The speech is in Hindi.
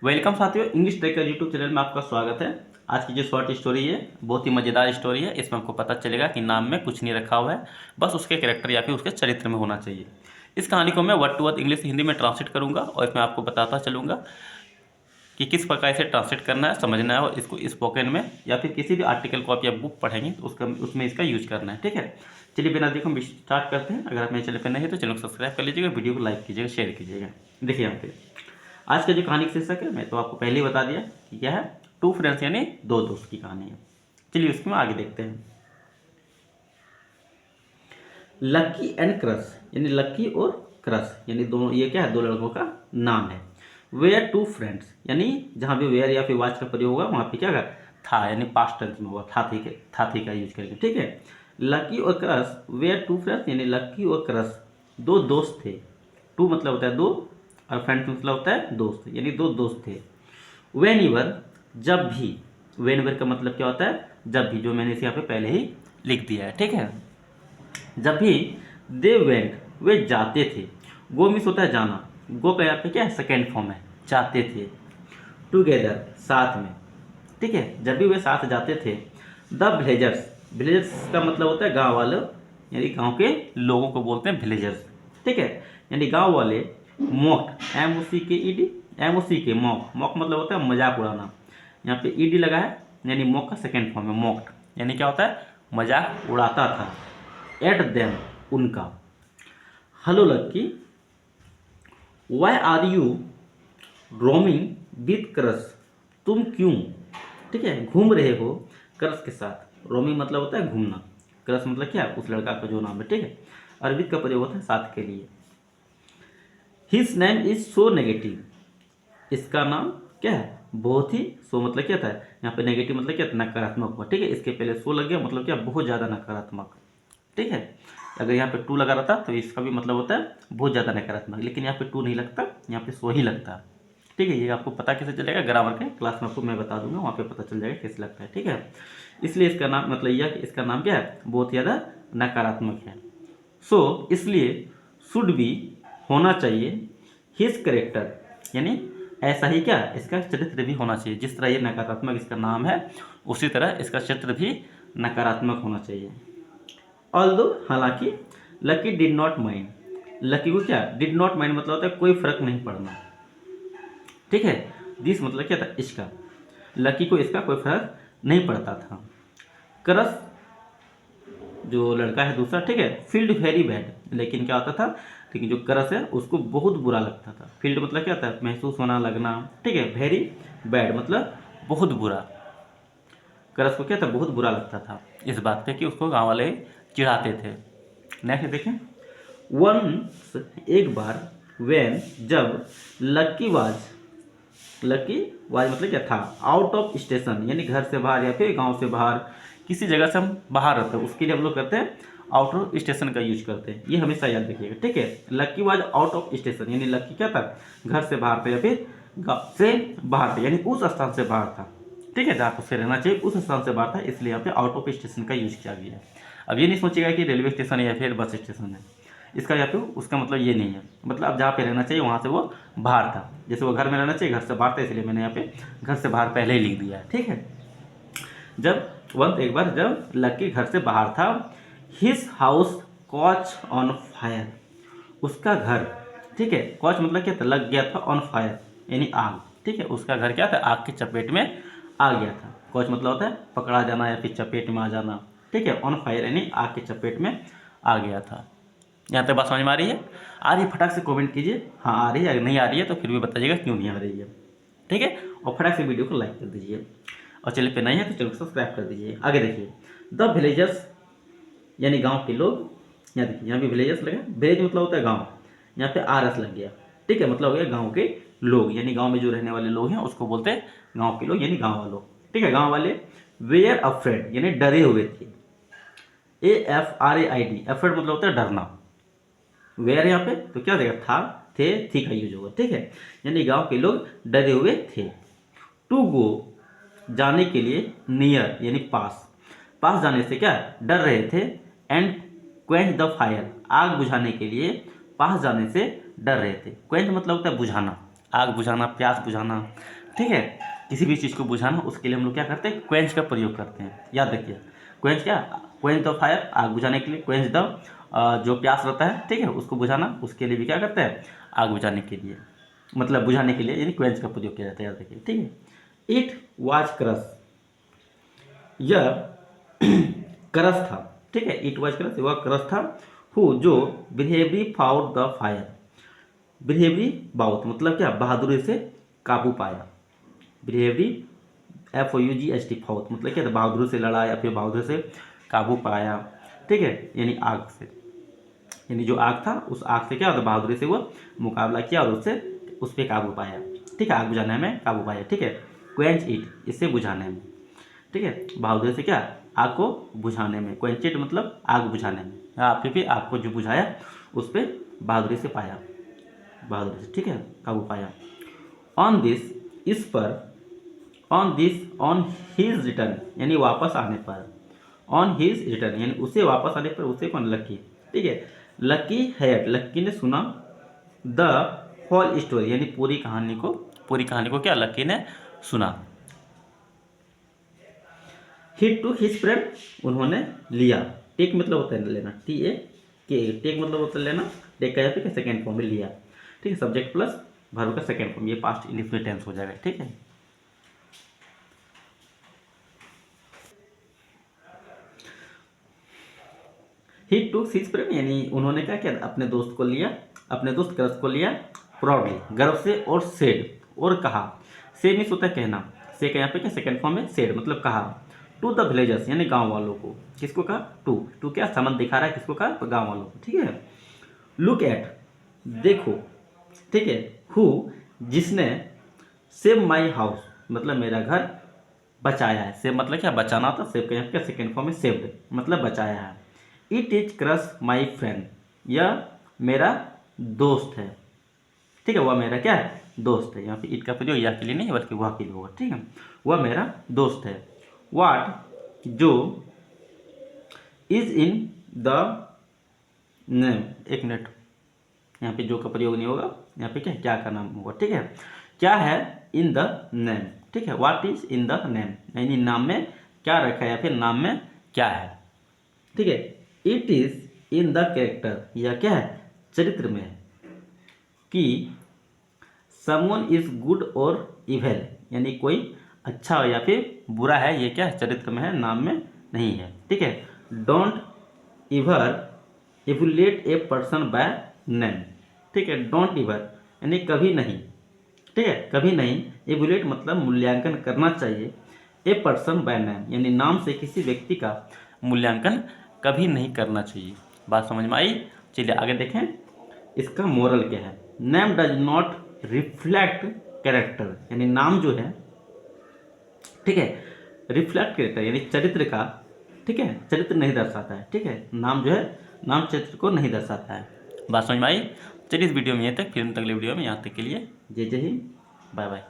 वेलकम साथियों, इंग्लिश ट्रेकर यूट्यूब चैनल में आपका स्वागत है। आज की जो शॉर्ट स्टोरी है बहुत ही मज़ेदार स्टोरी है। इसमें आपको पता चलेगा कि नाम में कुछ नहीं रखा हुआ है, बस उसके कैरेक्टर या फिर उसके चरित्र में होना चाहिए। इस कहानी को मैं word to word English Hindi में ट्रांसलेट करूंगा और इसमें आपको बताता चलूंगा कि किस प्रकार से ट्रांसलेट करना है, समझना है और इसको स्पोकन में या फिर किसी भी आर्टिकल को आप या बुक पढ़ेंगे तो उसमें इसका यूज करना है। ठीक है, चलिए बिना देखो हम स्टार्ट करते हैं। अगर आप मेरे चैनल पर नहीं है तो चैनल को सब्सक्राइब कर लीजिएगा, वीडियो को लाइक कीजिएगा, शेयर कीजिएगा। देखिए यहाँ पे आज का जो कहानी का शीर्षक है मैं तो आपको पहले ही बता दिया कि क्या है, टू फ्रेंड्स यानी दो दोस्त की कहानी है। चलिए उसमें आगे देखते हैं। लक्की एंड क्रश यानी लक्की और क्रश यानी दोनों, ये क्या है, दो लड़कों का नाम है। वेयर टू फ्रेंड्स यानी जहाँ भी वेयर या फिर वाच का प्रयोग होगा वहाँ पे क्या होगा, था यानी पास्ट टेंस में होगा, था थी का यूज करेंगे। ठीक है, लकी और क्रश, वेयर टू फ्रेंड्स यानी लक्की और क्रश दो दोस्त थे। टू मतलब होता है दो और फ्रेंड्स मतलब होता है दोस्त, यानी दो दोस्त थे। वेन एवर जब भी, वेन एवर का मतलब क्या होता है, जब भी, जो मैंने इसे यहाँ पे पहले ही लिख दिया है। ठीक है, जब भी दे वेंट वे जाते थे। गो मिस होता है जाना, गो का यहाँ पे क्या है, सेकेंड फॉर्म है, जाते थे। टुगेदर साथ में। ठीक है, जब भी वे साथ जाते थे। द विलेजर्स, विलेजर्स का मतलब होता है गांव वाले, यानी गांव के लोगों को बोलते हैं विलेजर्स। ठीक है, यानी गांव वाले। मॉक्ड, एम ओ सी के ई डी, एम ओ सी के, मॉक, मॉक मतलब होता है मजाक उड़ाना। यहाँ पे ई डी लगा है यानी मॉक का सेकेंड फॉर्म है, मॉक्ड यानी क्या होता है, मजाक उड़ाता था। एट देम उनका। Hello Lucky, why are you roaming with crush, तुम क्यों, ठीक है, घूम रहे हो क्रश के साथ। रोमिंग मतलब होता है घूमना, क्रश मतलब क्या है, उस लड़का का जो नाम है। ठीक है, और विथ का प्रयोग होता है साथ के लिए। His name is so negative, इसका नाम क्या है, बहुत ही, सो मतलब क्या था, यहाँ पे नेगेटिव मतलब क्या था, नकारात्मक हुआ। ठीक है, इसके पहले सो लग गया मतलब क्या, बहुत ज़्यादा नकारात्मक। ठीक है, अगर यहाँ पे टू लगा रहता तो इसका भी मतलब होता है बहुत ज़्यादा नकारात्मक, लेकिन यहाँ पे टू नहीं लगता, यहाँ पे सो ही लगता है। ठीक है, ये आपको पता कैसे चलेगा, ग्रामर के क्लास में आपको मैं बता दूंगा, वहाँ पे पता चल जाएगा कैसे लगता है। ठीक है, इसलिए इसका नाम मतलब यह कि इसका नाम क्या है, बहुत ज़्यादा नकारात्मक है। सो इसलिए शुड भी होना चाहिए, हिज करेक्टर यानी ऐसा ही क्या, इसका चरित्र भी होना चाहिए। जिस तरह ये नकारात्मक इसका नाम है उसी तरह इसका चरित्र भी नकारात्मक होना चाहिए। ऑल्दो हालांकि, lucky did not mind, lucky को क्या, डिड नॉट माइंड मतलब होता है कोई फर्क नहीं पड़ना। ठीक है, दिस मतलब क्या था, इसका, लकी को इसका कोई फर्क नहीं पड़ता था। क्रश जो लड़का है दूसरा, ठीक है, फील्ड वेरी बैड, लेकिन क्या होता था, लेकिन जो क्रश है उसको बहुत बुरा लगता था। फील्ड मतलब क्या था, महसूस होना, लगना। ठीक है, वेरी बैड मतलब बहुत बुरा। क्रश को क्या था, बहुत बुरा लगता था इस बात पे कि उसको गांव वाले चिढ़ाते थे। नेक्स्ट देखें, वंस एक बार, वेन जब, लकी वाज, लकी वाज मतलब क्या था, आउट ऑफ स्टेशन यानी घर से बाहर या फिर गांव से बाहर, किसी जगह से हम बाहर रहते हैं उसके लिए हम लोग करते हैं आउट ऑफ स्टेशन का यूज करते हैं, ये हमेशा याद रखिएगा। ठीक है, lucky was out of station यानी लकी क्या था, घर से बाहर था या फिर गाँव से बाहर था, यानी उस स्थान से बाहर था। ठीक है, जहाँ उसे रहना चाहिए उस स्थान से बाहर था, इसलिए यहाँ पे आउट ऑफ स्टेशन का यूज किया गया है। अब ये नहीं सोचिएगा कि रेलवे स्टेशन है या फिर बस स्टेशन है, इसका या फिर उसका मतलब ये नहीं है, मतलब अब जहाँ पे रहना चाहिए वहाँ से वो बाहर था। जैसे वो घर में रहना चाहिए, घर से बाहर था, इसलिए मैंने यहाँ पे घर से बाहर पहले ही लिख दिया है। ठीक है, जब वंस एक बार जब लकी घर से बाहर था, his house caught on fire, उसका घर, ठीक है, कॉच मतलब क्या था, लग गया था, ऑन फायर यानी आग। ठीक है, उसका घर क्या था, आग की चपेट में आ गया था। कॉच मतलब होता है पकड़ा जाना या फिर चपेट में आ जाना। ठीक है, ऑन फायर यानी आग की चपेट में आ गया था। यहाँ तक बात समझ में आ रही है? आ रही है फटाक से कमेंट कीजिए, हाँ आ रही है, अगर नहीं आ रही है तो फिर भी बताइएगा क्यों नहीं आ रही है। ठीक है, और फटाक से वीडियो को लाइक कर दीजिए और चैनल पे नए हैं तो चैनल को सब्सक्राइब कर दीजिए। आगे देखिए, द विलेजर्स यानी गांव के लोग। यहाँ देखिए, यहाँ भी विलेजर्स लगा, विलेज मतलब होता है गांव, यहाँ पे आर एस लग गया। ठीक है, मतलब हो गया गांव के लोग, यानी गांव में जो रहने वाले लोग हैं उसको बोलते हैं गांव के लोग, यानी गांव वालों। ठीक है, गांव वाले। वेयर अफ्रेड यानी डरे हुए थे, A F R A I D, afraid मतलब होता है डरना। वेयर यहाँ पे तो क्या देगा, था, थे, थी का यूज होगा। ठीक है, यानी गांव के लोग डरे हुए थे। टू गो जाने के लिए, नियर यानी पास, पास जाने से क्या डर रहे थे। एंड क्वेंच द फायर, आग बुझाने के लिए पास जाने से डर रहे थे। क्वेंच मतलब होता है बुझाना, आग बुझाना, प्यास बुझाना। ठीक है, किसी भी चीज़ को बुझाना, उसके लिए हम लोग क्या करते हैं, क्वेंच का प्रयोग करते हैं। याद रखिए, क्वेंच क्या, क्वेंच द फायर, आग बुझाने के लिए, क्वेंच द जो प्यास रहता है, ठीक है, उसको बुझाना, उसके लिए भी क्या करते हैं, आग बुझाने के लिए, मतलब बुझाने के लिए यानी क्वेंच का प्रयोग किया जाता है। याद रखिए, ठीक है। इट वाज क्रश, यह क्रश था, ठीक है, इट वाज क्रश, वह क्रश था, हु जो bravery fought the fire, bravery fought मतलब क्या, बहादुरी से काबू पाया, ब्रेवरी FOUGHT फाउट मतलब क्या, बहादुरी से लड़ा या फिर बहादुरी से काबू पाया, ठीक है, यानी आग से, यानी जो आग था उस आग से क्या होता है, बहादुरी से वो मुकाबला किया और उससे उस पर काबू पाया, ठीक है, आग बुझाने में काबू पाया, ठीक है। क्वेंच इट, इससे बुझाने में, ठीक है, बहादुरी से क्या, आग को बुझाने में, क्वेंच इट मतलब आग बुझाने में, या फिर भी आग को जो बुझाया उस पर बहादुरी से पाया, बहादुरी से, ठीक है, काबू पाया। ऑन दिस, इस पर, on this, on his return यानी वापस आने पर, ऑन हिज रिटर्न यानी उसे वापस आने पर, उसे कौन, लकी, ठीक है, लकी हैड, लक्की ने सुना, द होल स्टोरी यानी पूरी कहानी को, पूरी कहानी को क्या, लकी ने सुना। ही टू हिज फ्रेंड, उन्होंने लिया, टेक मतलब होता है लेना, TAK, टेक मतलब होता है लेना, टेक का या सेकेंड फॉर्म में लिया, ठीक है, सब्जेक्ट प्लस वर्ब का सेकेंड फॉर्म, ये पास्ट इंडेफिनिट टेंस हो जाएगा, ठीक है। ही टू हिज फ्रेंड यानी उन्होंने क्या किया, अपने दोस्त को लिया, अपने दोस्त क्रश को लिया, प्राउडली गर्व से, और सेड और कहा, से मीन्स होता है कहना, से का यहाँ पे क्या सेकंड फॉर्म है, सेड मतलब कहा, टू द विलेजर्स यानी गांव वालों को, किसको कहा, टू, टू क्या संबंध दिखा रहा है, किसको कहा, तो गांव वालों को, ठीक है। लुक एट, देखो, ठीक है, हु जिसने, सेव माई हाउस मतलब मेरा घर बचाया है, सेव मतलब क्या, बचाना था, सेव का यहाँ पे क्या सेकेंड फॉर्म में सेव्ड मतलब बचाया है। It is crush my friend, यह मेरा दोस्त है, ठीक है, वह मेरा क्या है, दोस्त है, यहाँ पे इट का प्रयोग यह के लिए नहीं बल्कि वह के लिए होगा, ठीक है, वह मेरा दोस्त है। वाट जो, इज इन द नेम, एक मिनट, यहाँ पे जो का प्रयोग नहीं होगा, यहाँ पे क्या का नाम होगा, ठीक है, क्या है इन द नेम, ठीक है, what is in the name यानी नाम में क्या रखा है या फिर नाम में क्या है, ठीक है। It is in the character, यह क्या है, चरित्र में है, कि समवन इज गुड और इवेल यानी कोई अच्छा या फिर बुरा है, ये क्या है, चरित्र में है, नाम में नहीं है, ठीक है। Don't ever evaluate a person by name, ठीक है, डोंट इवर यानी कभी नहीं, ठीक है, कभी नहीं, इवुलेट मतलब मूल्यांकन करना चाहिए, ए पर्सन बाय नेम यानी नाम से किसी व्यक्ति का मूल्यांकन कभी नहीं करना चाहिए। बात समझ में आई, चलिए आगे देखें, इसका मोरल क्या है। Name does not reflect character यानी नाम जो है, ठीक है, रिफ्लेक्ट कैरेक्टर यानी चरित्र का, ठीक है, चरित्र नहीं दर्शाता है, ठीक है, नाम जो है, नाम चरित्र को नहीं दर्शाता है। बात समझ में आई, चलिए इस वीडियो में ये तक, फिर अगले वीडियो में यहाँ तक के लिए जय जय हिंद, बाय बाय।